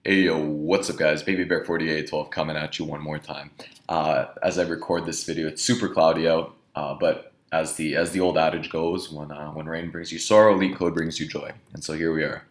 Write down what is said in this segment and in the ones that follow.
Hey yo, what's up guys? Baby Bear 4812 coming at you one more time. As I record this video, it's super cloudy out, but as the old adage goes, when rain brings you sorrow, Leetcode brings you joy. And so here we are.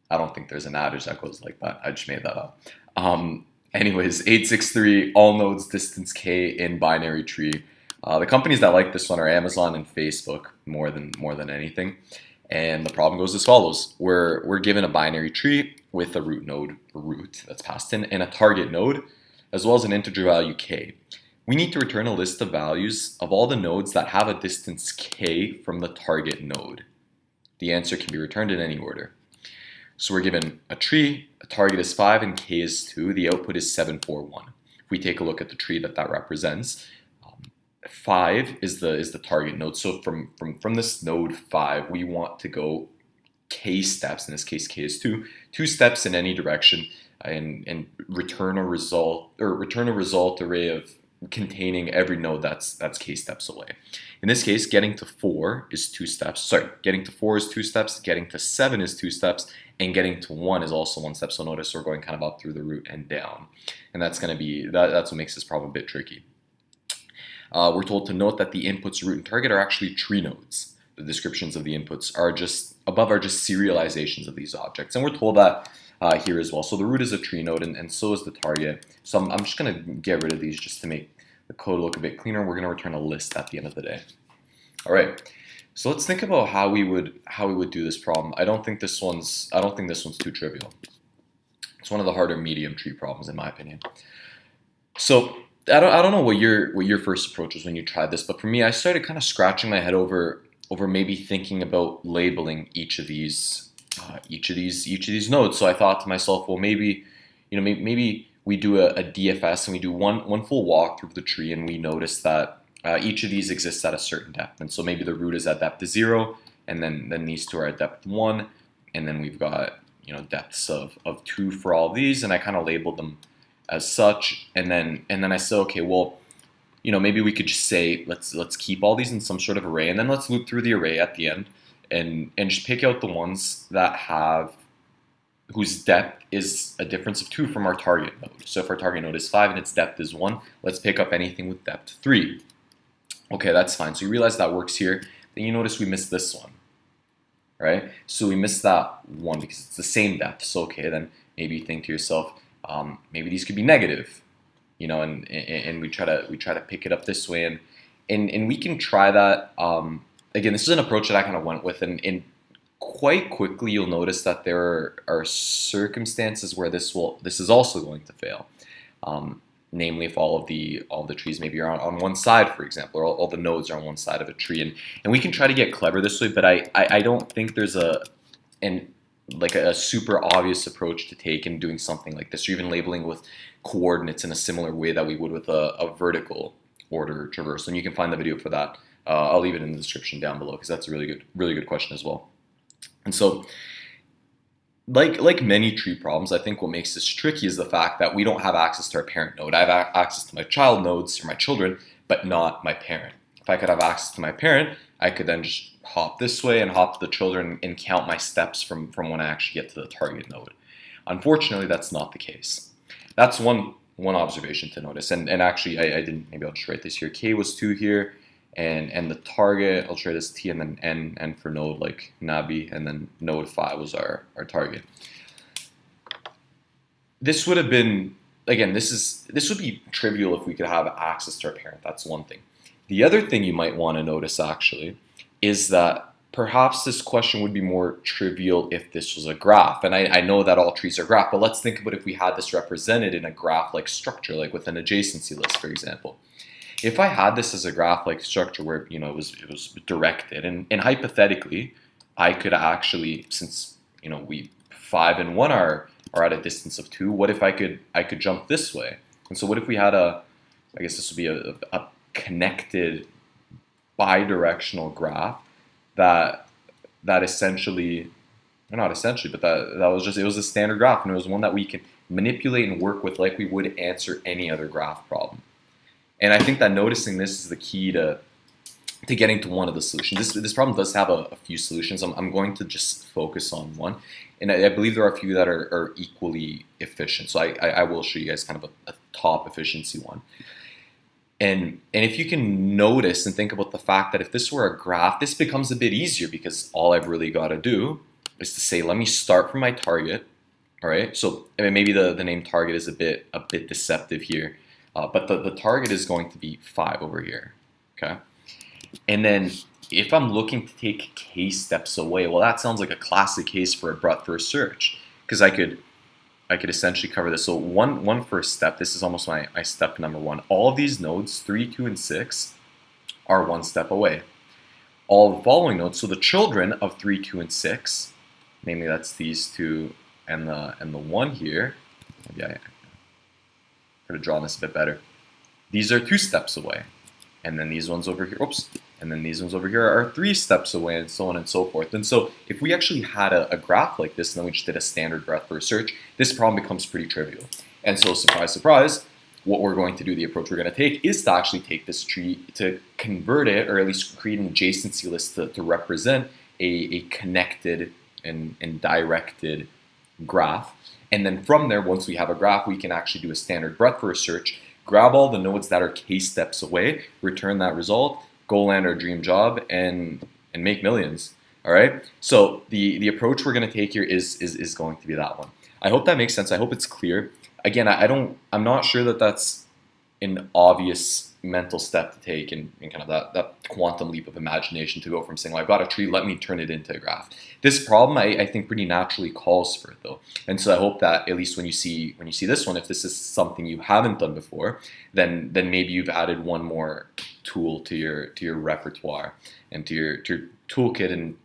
I don't think there's an adage that goes like that. I just made that up. Anyways, 863 all nodes distance k in binary tree. The companies that like this one are Amazon and Facebook more than anything. And the problem goes as follows. We're given a binary tree with a root that's passed in, and a target node, as well as an integer value k. We need to return a list of values of all the nodes that have a distance k from the target node. The answer can be returned in any order. So we're given a tree, a target is 5 and k is 2, the output is 7, 4, 1. If we take a look at the tree that represents, 5 is the target node. So from this node 5, we want to go k steps. In this case, k is 2 steps in any direction, and return a result array of containing every node that's k steps away. In this case, getting to 4 is 2 steps. Sorry, getting to 4 is 2 steps. Getting to 7 is 2 steps, and getting to 1 is also 1 step. So notice we're going kind of up through the root and down, and that's going to be that's what makes this problem a bit tricky. We're told to note that the inputs, root, and target are actually tree nodes. The descriptions of the inputs are just serializations of these objects, and we're told that here as well. So the root is a tree node, and so is the target. So I'm just going to get rid of these just to make the code look a bit cleaner. We're going to return a list at the end of the day. All right. So let's think about how we would do this problem. I don't think this one's too trivial. It's one of the harder medium tree problems in my opinion. So I don't know what your first approach was when you tried this, but for me, I started kind of scratching my head over maybe thinking about labeling each of these nodes. So I thought to myself, well, maybe we do a DFS and we do one full walk through the tree, and we notice that each of these exists at a certain depth, and so maybe the root is at depth 0, and then these two are at depth 1, and then we've got depths of 2 for all of these, and I kind of labeled them as such, and then I said, okay, well, maybe we could just say let's keep all these in some sort of array, and then let's loop through the array at the end and just pick out the ones whose depth is a difference of 2 from our target node. So if our target node is 5 and its depth is 1, let's pick up anything with depth 3. Okay, that's fine. So you realize that works here. Then you notice we missed this one, right? So we missed that one because it's the same depth. So okay, then maybe you think to yourself, maybe these could be negative, and we try to pick it up this way, and we can try that. Again, this is an approach that I kind of went with, and quite quickly you'll notice that there are circumstances where this is also going to fail. Namely, if all of the trees maybe are on one side, for example, or all the nodes are on one side of a tree, and we can try to get clever this way, but I don't think there's a super obvious approach to take in doing something like this, or even labeling with coordinates in a similar way that we would with a vertical order traversal. And you can find the video for that. I'll leave it in the description down below because that's a really good question as well. And so, like many tree problems, I think what makes this tricky is the fact that we don't have access to our parent node. I have access to my child nodes or my children, but not my parent. If I could have access to my parent, I could then just hop this way and hop to the children and count my steps from when I actually get to the target node. Unfortunately, that's not the case. That's one observation to notice. And actually, I didn't. Maybe I'll just write this here. K was 2 here, and the target, I'll try this T and then N for node like Nabi, and then node 5 was our target. This would have been, again, this would be trivial if we could have access to our parent. That's one thing. The other thing you might want to notice actually is that perhaps this question would be more trivial if this was a graph. And I know that all trees are graph, but let's think about if we had this represented in a graph-like structure, like with an adjacency list, for example. If I had this as a graph-like structure where it was directed, and hypothetically, I could actually, since 5 and 1 are at a distance of 2, what if I could jump this way? And so what if we had I guess this would be a connected bidirectional graph that essentially, or not essentially, but that was just, it was a standard graph, and it was one that we can manipulate and work with like we would answer any other graph problem. And I think that noticing this is the key to to getting to one of the solutions. This problem does have a few solutions. I'm going to just focus on one. And I believe there are a few that are equally efficient. So I will show you guys kind of a top efficiency one. And if you can notice and think about the fact that if this were a graph, this becomes a bit easier because all I've really got to do is to say, let me start from my target. All right. So I mean, maybe the name target is a bit deceptive here, but the target is going to be 5 over here. Okay. And then if I'm looking to take k steps away, well, that sounds like a classic case for a breadth first search, because I could essentially cover this. So one first step, this is almost my step number 1. All of these nodes, 3, 2, and 6, are 1 step away. All the following nodes, so the children of 3, 2, and 6, namely that's these 2 and the 1 here. Maybe I could have drawn this a bit better. These are 2 steps away. And then these ones over here, oops, and then these ones over here are 3 steps away, and so on and so forth. And so if we actually had a graph like this, and then we just did a standard breadth first search, this problem becomes pretty trivial. And so surprise, surprise, what we're going to do, the approach we're going to take, is to actually take this tree, to convert it, or at least create an adjacency list to represent a connected and directed graph. And then from there, once we have a graph, we can actually do a standard breadth first search, grab all the nodes that are k steps away, return that result, go land our dream job, and make millions. All right. So the approach we're going to take here is going to be that one. I hope that makes sense. I hope it's clear. Again, I'm not sure that that's an obvious mental step to take in kind of that quantum leap of imagination to go from saying, well, I've got a tree, let me turn it into a graph. This problem, I think, pretty naturally calls for it, though. And so I hope that at least when you see this one, if this is something you haven't done before, then maybe you've added one more tool to your repertoire and to your toolkit, and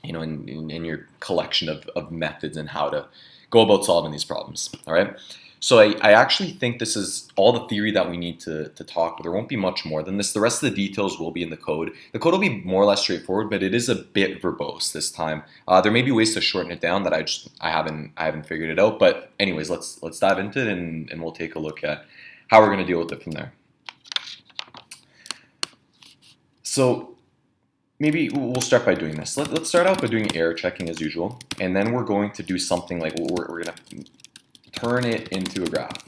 in your collection of methods and how to go about solving these problems. All right. So I actually think this is all the theory that we need to talk, but there won't be much more than this. The rest of the details will be in the code. The code will be more or less straightforward, but it is a bit verbose this time. There may be ways to shorten it down that I haven't figured it out. But anyways, let's dive into it, and we'll take a look at how we're going to deal with it from there. So maybe we'll start by doing this. Let's start out by doing error checking as usual, and then we're going to do something like we're going to turn it into a graph.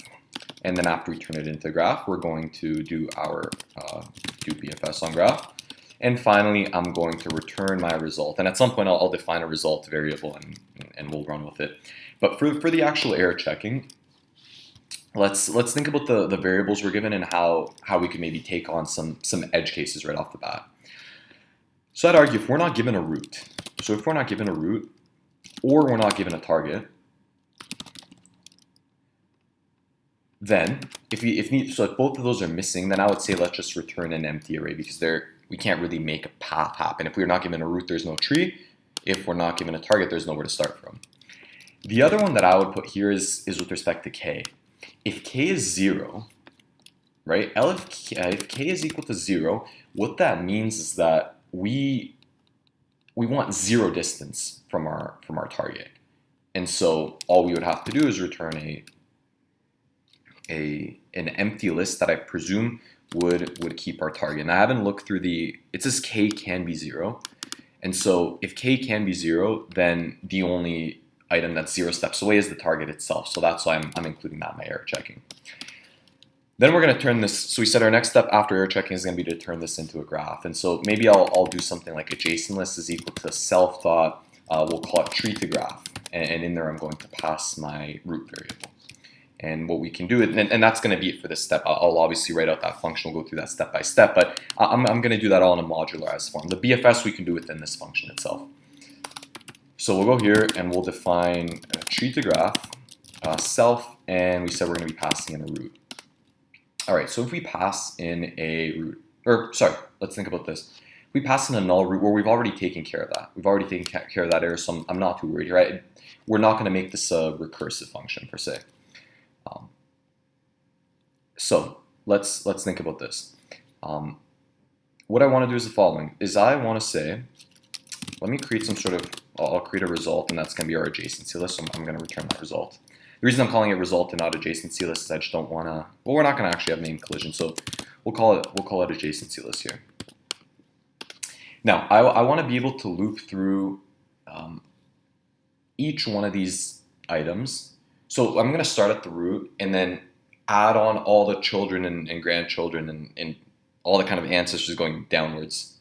And then after we turn it into a graph, we're going to do our do BFS on graph. And finally, I'm going to return my result. And at some point, I'll define a result variable, and we'll run with it. But for the actual error checking, let's think about the variables we're given and how we could maybe take on some edge cases right off the bat. So I'd argue if we're not given a root, or we're not given a target, then if both of those are missing, then I would say let's just return an empty array, because we can't really make a path happen. If we're not given a root, there's no tree. If we're not given a target, there's nowhere to start from. The other one that I would put here is with respect to k. If k is 0, right? If k is equal to 0, what that means is that we want 0 distance from our target. And so all we would have to do is return an empty list that I presume would keep our target. And I haven't looked through it says k can be 0. And so if k can be 0, then the only item that's 0 steps away is the target itself. So that's why I'm including that in my error checking. Then we're going to turn this, so we said our next step after error checking is going to be to turn this into a graph. And so maybe I'll do something like a JSON list is equal to self dot, we'll call it tree to graph. And in there I'm going to pass my root variable. And what we can do, and that's going to be it for this step. I'll obviously write out that function, we'll go through that step by step, but I'm going to do that all in a modularized form. The BFS we can do within this function itself. So we'll go here and we'll define a tree to graph, self, and we said we're going to be passing in a root. All right, so if we pass in a root, let's think about this. If we pass in a null root, where we've already taken care of that. We've already taken care of that error, so I'm not too worried, right? We're not going to make this a recursive function per se. So let's think about this. What I want to do is the following: I want to say, let me create some sort of, I'll create a result, and that's going to be our adjacency list. So I'm going to return that result. The reason I'm calling it result and not adjacency list is I just don't want to. Well, we're not going to actually have name collision, so we'll call it adjacency list here. Now, I want to be able to loop through each one of these items. So I'm going to start at the root and then add on all the children and grandchildren and all the kind of ancestors going downwards.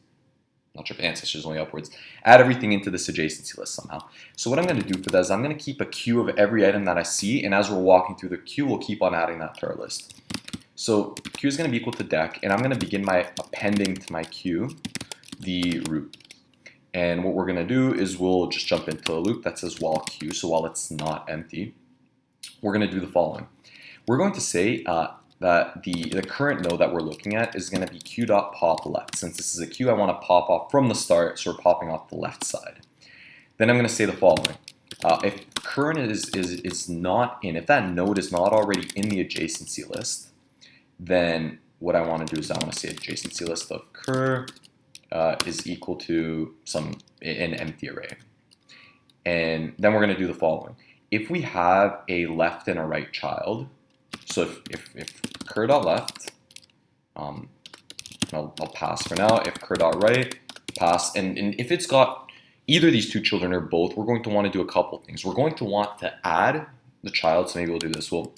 Not sure if ancestors only upwards. Add everything into this adjacency list somehow. So what I'm going to do for that is I'm going to keep a queue of every item that I see, and as we're walking through the queue, we'll keep on adding that to our list. So queue is going to be equal to dec, and I'm going to begin by appending to my queue the root. And what we're going to do is we'll just jump into a loop that says while queue, so while it's not empty, we're going to do the following. We're going to say that the current node that we're looking at is going to be queue.pop left. Since this is a queue, I want to pop off from the start, so we're popping off the left side. Then I'm going to say the following. If current is not in, if that node is not already in the adjacency list, then what I want to do is I want to say adjacency list of cur is equal to an empty array. And then we're going to do the following. If we have a left and a right child, so if cur.left, I'll pass for now. If cur.right, pass. And if it's got either of these two children or both, we're going to want to do a couple things. We're going to want to add the child, so maybe we'll do this. We'll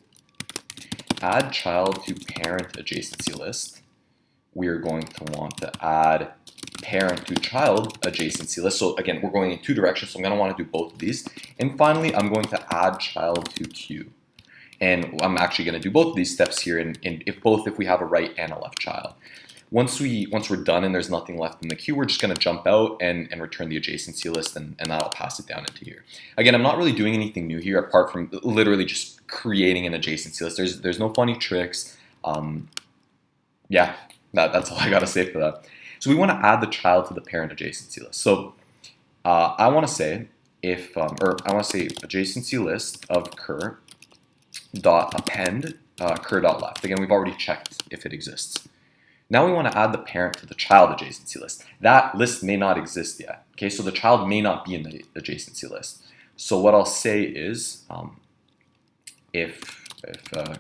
add child to parent adjacency list. We are going to want to add parent to child adjacency list. So again, we're going in two directions, so I'm going to want to do both of these. And finally, I'm going to add child to queue. And I'm actually going to do both of these steps here, and if we have a right and a left child. Once we're done and there's nothing left in the queue, we're just going to jump out and return the adjacency list, and that'll pass it down into here. Again, I'm not really doing anything new here apart from literally just creating an adjacency list. There's no funny tricks. Yeah, that's all I got to say for that. So we want to add the child to the parent adjacency list. So I want to say adjacency list of cur dot append cur dot left. Again, we've already checked if it exists. Now we want to add the parent to the child adjacency list. That list may not exist yet. Okay, so the child may not be in the adjacency list. So what I'll say is if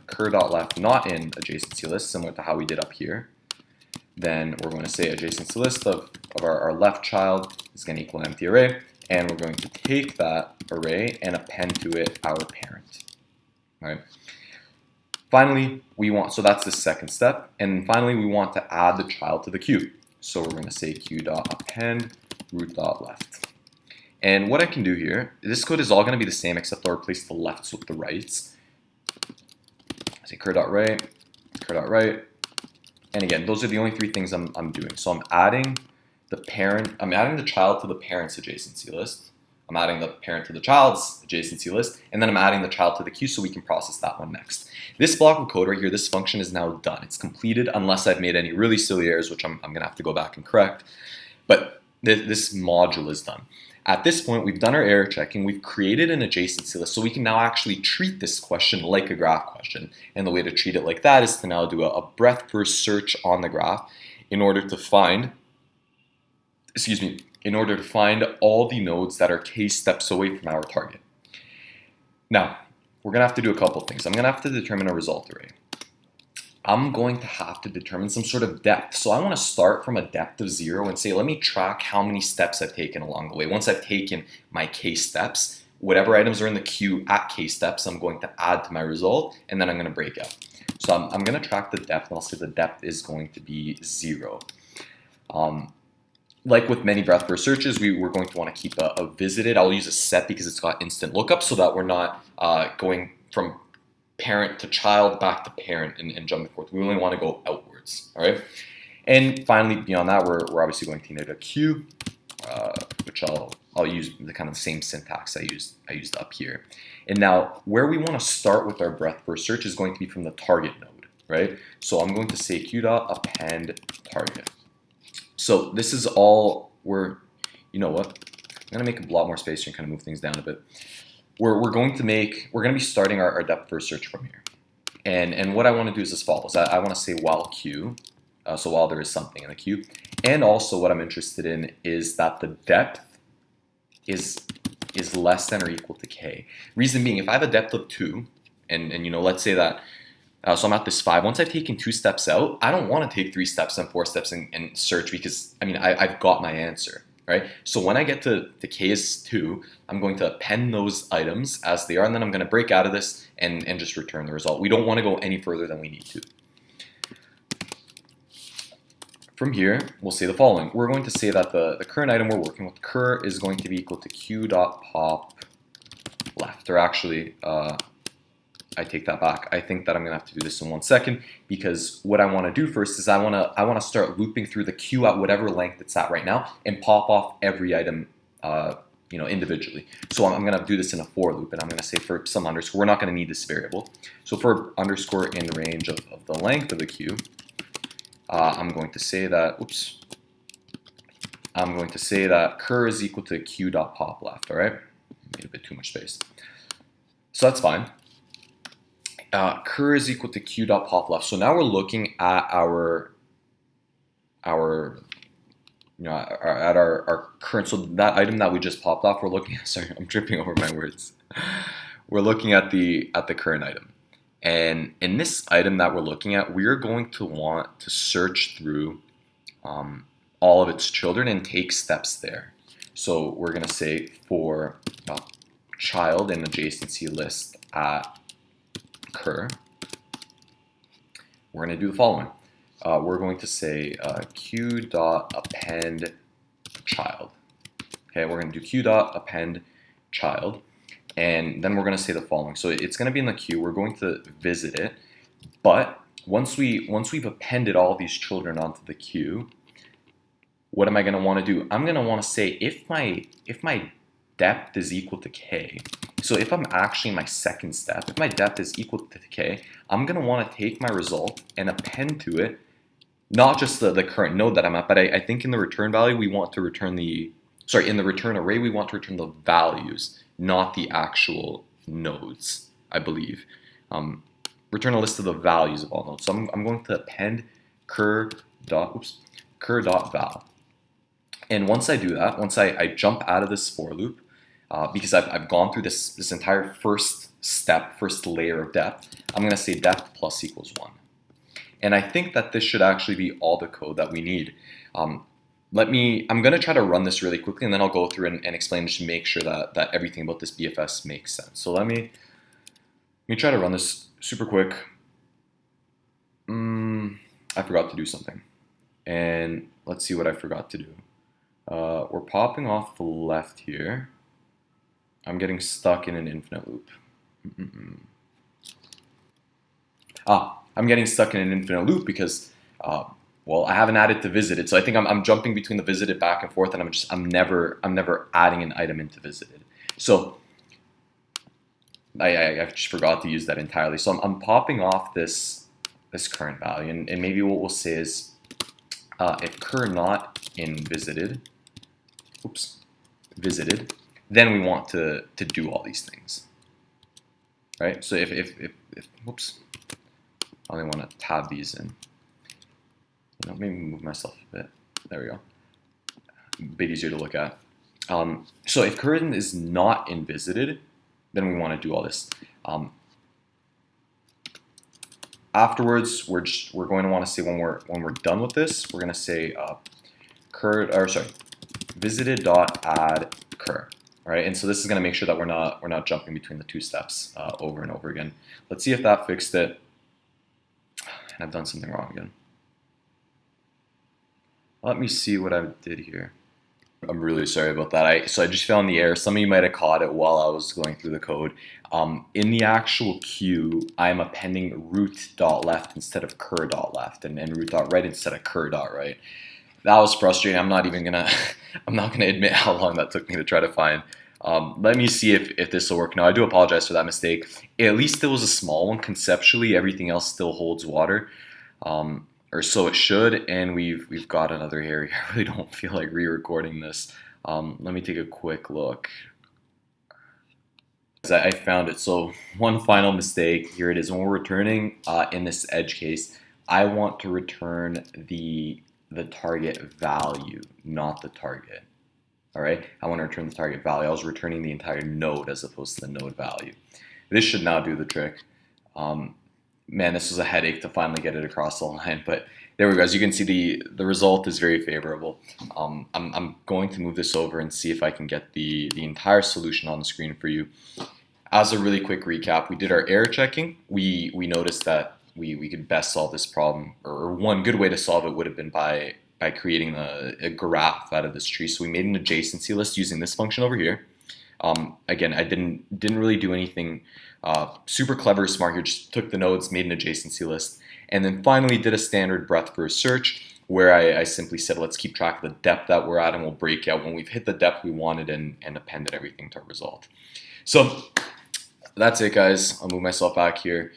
cur.left not in adjacency list, similar to how we did up here, then we're going to say adjacency list of our left child is going to equal an empty array, and we're going to take that array and append to it our parent. All right. Finally, so that's the second step, and finally we want to add the child to the queue. So we're going to say queue.append root.left. And what I can do here, this code is all going to be the same except I'll replace the lefts with the rights. Say cur.right, cur.right, and again, those are the only three things I'm doing. So I'm adding the child to the parent's adjacency list. I'm adding the parent to the child's adjacency list, and then I'm adding the child to the queue so we can process that one next. This block of code right here, this function is now done. It's completed unless I've made any really silly errors, which I'm going to have to go back and correct. But this module is done. At this point, we've done our error checking. We've created an adjacency list, so we can now actually treat this question like a graph question. And the way to treat it like that is to now do a breadth first search on the graph in order to find all the nodes that are k steps away from our target. Now, we're going to have to do a couple things. I'm going to have to determine a result array. I'm going to have to determine some sort of depth. So I want to start from a depth of 0 and say, let me track how many steps I've taken along the way. Once I've taken my k steps, whatever items are in the queue at k steps, I'm going to add to my result, and then I'm going to break out. So I'm going to track the depth, and I'll say the depth is going to be 0. Like with many breadth first searches, we're going to want to keep a visited. I'll use a set because it's got instant lookup so that we're not going from parent to child back to parent and jumping forth. We only want to go outwards, all right? And finally, beyond that, we're obviously going to need a queue, which I'll use the kind of same syntax I used up here. And now, where we want to start with our breadth first search is going to be from the target node, right? So I'm going to say queue.append target. So this is all you know what? I'm going to make a lot more space here and kind of move things down a bit. We're going to be starting our depth first search from here. And what I want to do is as follows. I want to say while queue, so while there is something in the queue. And also what I'm interested in is that the depth is less than or equal to k. Reason being, if I have a depth of 2, and let's say that So I'm at this 5. Once I've taken 2 steps out, I don't want to take 3 steps and 4 steps and search, because I mean I've got my answer, right? So when I get to the k is 2, I'm going to append those items as they are, and then I'm going to break out of this and just return the result. We don't want to go any further than we need to. From here, we'll say the following. We're going to say that the current item we're working with, cur, is going to be equal to q.pop left. Or actually, I take that back. I think that I'm going to have to do this in 1 second, because what I want to do first is I want to start looping through the queue at whatever length it's at right now and pop off every item individually. So I'm going to do this in a for loop, and I'm going to say for some underscore. We're not going to need this variable. So for underscore in range of the length of the queue, I'm going to say that, I'm going to say that cur is equal to q.pop left, all right? Made a bit too much space. So that's fine. Cur is equal to q.pop left. So now we're looking at our current, so that item that we just popped off, we're looking at, sorry, I'm tripping over my words. We're looking at the current item. And in this item that we're looking at, we're going to want to search through all of its children and take steps there. So we're going to say for child in adjacency list at cur, we're going to do the following. We're going to say q.append child. Okay, we're going to do q.append child. And then we're going to say the following. So it's going to be in the queue. We're going to visit it. But once we've appended all these children onto the queue, what am I going to want to do? I'm going to want to say if my depth is equal to k. So if I'm actually in my second step, if my depth is equal to k, I'm going to want to take my result and append to it not just the current node that I'm at, but I think in the return value we want to return in the return array we want to return the values, not the actual nodes, I believe. Return a list of the values of all nodes. So I'm going to append cur.val. And once I do that, once I jump out of this for loop, because I've gone through this entire first layer of depth, I'm going to say depth plus equals 1. And I think that this should actually be all the code that we need. I'm going to try to run this really quickly, and then I'll go through and explain just to make sure that everything about this BFS makes sense. So let me try to run this super quick. I forgot to do something. And let's see what I forgot to do. We're popping off the left here. I'm getting stuck in an infinite loop. I'm getting stuck in an infinite loop because, well, I haven't added to visited. So I think I'm jumping between the visited back and forth, and I'm never adding an item into visited. So I just forgot to use that entirely. So I'm popping off this current value, and maybe what we'll say is if cur not in visited, then we want to do all these things, right? So if I only want to tab these in. Maybe move myself a bit. There we go. A bit easier to look at. So if current is not in visited, then we want to do all this. Afterwards, we're going to want to say when we're done with this, we're going to say visited.add cur. All right, and so this is going to make sure that we're not jumping between the two steps over and over again. Let's see if that fixed it. And I've done something wrong again. Let me see what I did here. I'm really sorry about that. So I just found the error. Some of you might have caught it while I was going through the code. In the actual queue, I'm appending root.left instead of cur.left, and root.right instead of cur.right. That was frustrating. I'm not gonna admit how long that took me to try to find. Let me see if this will work. Now, I do apologize for that mistake. At least it was a small one. Conceptually, everything else still holds water. Or so it should, and we've got another area. I really don't feel like re-recording this. Let me take a quick look. I found it. So one final mistake. Here it is. When we're returning in this edge case, I want to return the target value, not the target. All right. I want to return the target value. I was returning the entire node as opposed to the node value. This should now do the trick. man, this was a headache to finally get it across the line, but there we go. As you can see, the result is very favorable. I'm going to move this over and see if I can get the entire solution on the screen for you. As a really quick recap, we did our error checking. We noticed that we could best solve this problem, or one good way to solve it would have been by creating a graph out of this tree. So we made an adjacency list using this function over here. Again, I didn't really do anything super clever or smart here, just took the nodes, made an adjacency list, and then finally did a standard breadth first search where I simply said, let's keep track of the depth that we're at, and we'll break out when we've hit the depth we wanted and appended everything to our result. So that's it, guys. I'll move myself back here.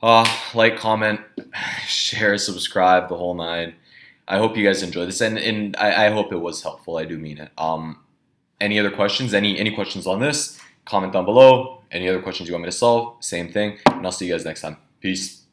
Like, comment, share, subscribe, the whole nine. I hope you guys enjoyed this, and I hope it was helpful. I do mean it. Any other questions? Any questions on this? Comment down below. Any other questions you want me to solve? Same thing. And I'll see you guys next time. Peace.